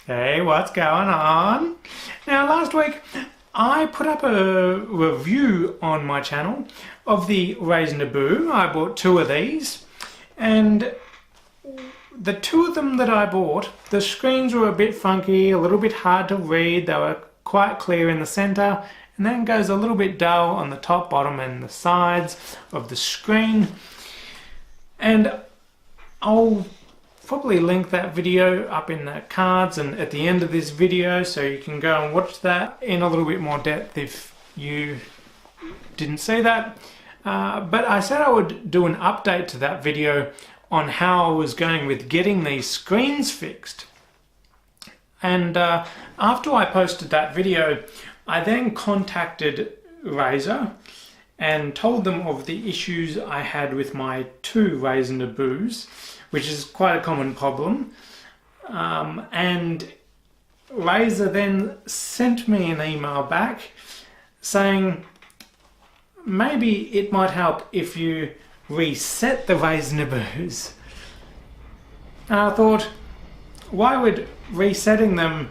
Hey, what's going on? Now, last week I put up a review on my channel of the Razer Nabu. I bought two of these, and the two of them that I bought, the screens were a bit funky, a little bit hard to read. They were quite clear in the center, and then goes a little bit dull on the top, bottom, and the sides of the screen. And I'll probably link that video up in the cards and at the end of this video, so you can go and watch that in a little bit more depth if you didn't see that. But I said I would do an update to that video on how I was going with getting these screens fixed. And after I posted that video, I then contacted Razer and told them of the issues I had with my two Razer Nabus, which is quite a common problem. And Razer then sent me an email back saying maybe it might help if you reset the Razer Nabus. And I thought, why would resetting them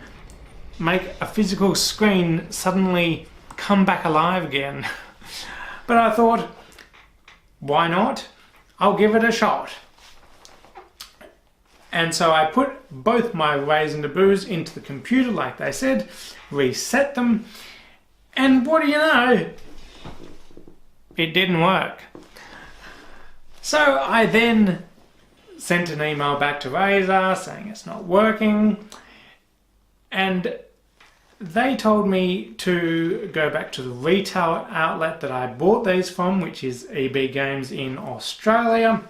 make a physical screen suddenly come back alive again? But I thought, why not? I'll give it a shot. And so I put both my Razer Nabus into the computer like they said, reset them, and what do you know? It didn't work. So I then sent an email back to Razer saying it's not working, and they told me to go back to the retail outlet that I bought these from, which is EB Games in Australia.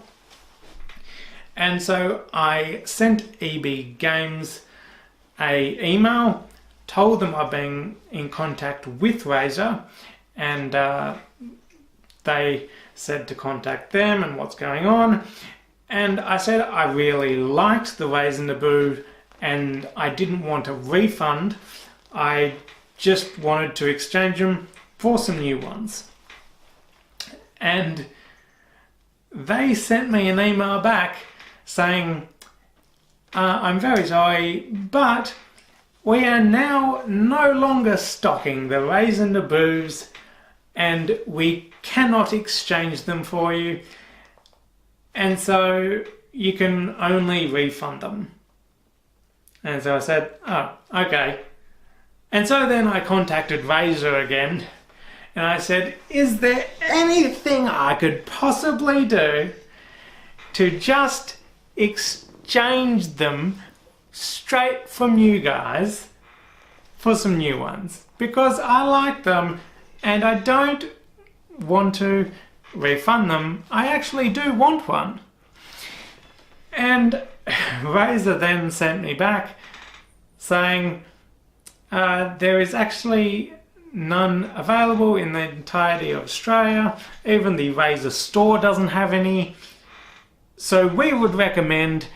And so I sent EB Games an email, told them I've been in contact with Razer, and they said to contact them and what's going on. And I said I really liked the Razer Nabu and I didn't want a refund. I just wanted to exchange them for some new ones. And they sent me an email back saying, I'm very sorry, but we are now no longer stocking the Razer Nabus and we cannot exchange them for you, and so you can only refund them. And so I said, oh, okay. And so then I contacted Razer again and I said, is there anything I could possibly do to just exchange them straight from you guys for some new ones? Because I like them and I don't want to refund them. I actually do want one. And Razer then sent me back saying there is actually none available in the entirety of Australia. Even the Razer store doesn't have any. So we would recommend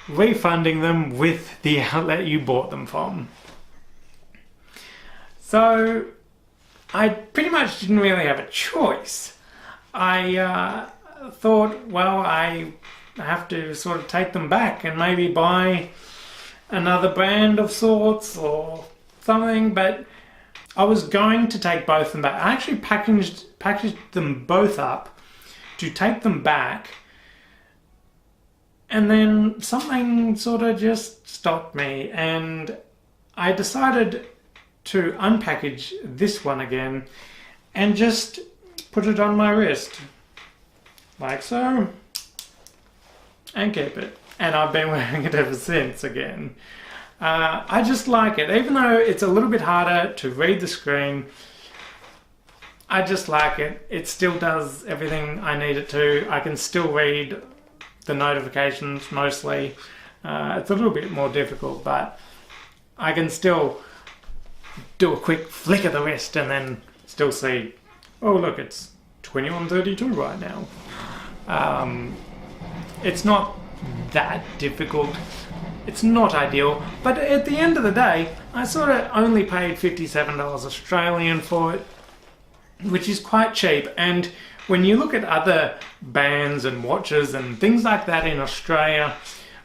refunding them with the outlet you bought them from. So I pretty much didn't really have a choice. I thought, well, I have to sort of take them back and maybe buy another brand of sorts or something, but I was going to take both of them back. I actually packaged them both up to take them back, and then something sort of just stopped me and I decided to unpackage this one again and just put it on my wrist like so and keep it, and I've been wearing it ever since again. I just like it, even though it's a little bit harder to read the screen. I just like it. It still does everything I need it to. I can still read the notifications mostly. It's a little bit more difficult, but I can still do a quick flick of the wrist and then still see, oh look, it's 21:32 right now. It's not that difficult. It's not ideal, but at the end of the day, I sort of only paid $57 Australian for it, which is quite cheap. And when you look at other bands and watches and things like that in Australia,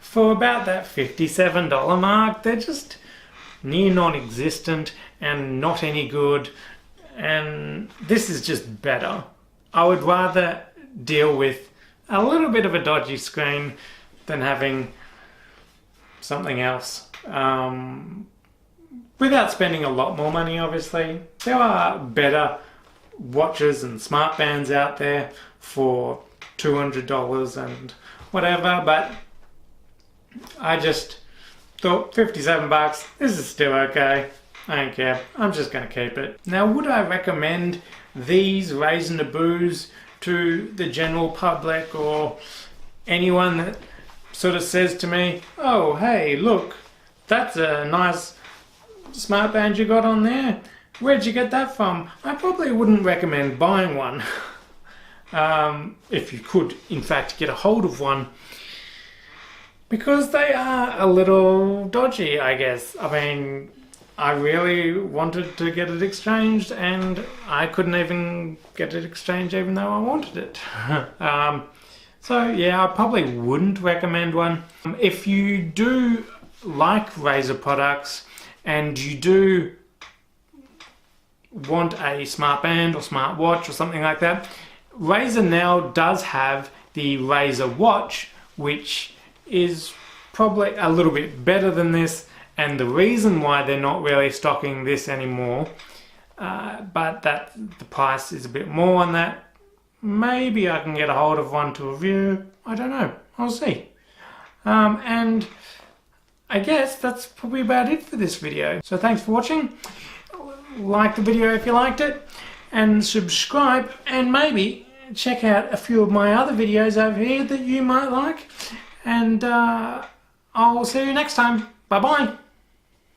for about that $57 mark, they're just near non-existent and not any good, and this is just better. I would rather deal with a little bit of a dodgy screen than having something else. Without spending a lot more money, obviously. There are better watches and smartbands out there for $200 and whatever, but I just thought $57, this is still okay. I don't care. I'm just going to keep it. Now, would I recommend these Razer Nabus to the general public or anyone that sort of says to me, oh, hey, look, that's a nice smartband you got on there. Where'd you get that from? I probably wouldn't recommend buying one. If you could, in fact, get a hold of one. Because they are a little dodgy, I guess. I mean, I really wanted to get it exchanged and I couldn't even get it exchanged even though I wanted it. So yeah, I probably wouldn't recommend one. If you do like Razer products and you do want a smartband or smartwatch or something like that, Razer now does have the Razer Watch, which is probably a little bit better than this, and the reason why they're not really stocking this anymore, but that the price is a bit more on that. Maybe I can get a hold of one to review. I don't know. I'll see. And I guess that's probably about it for this video. So thanks for watching. Like the video if you liked it, and subscribe, and maybe check out a few of my other videos over here that you might like. And I'll see you next time. Bye bye.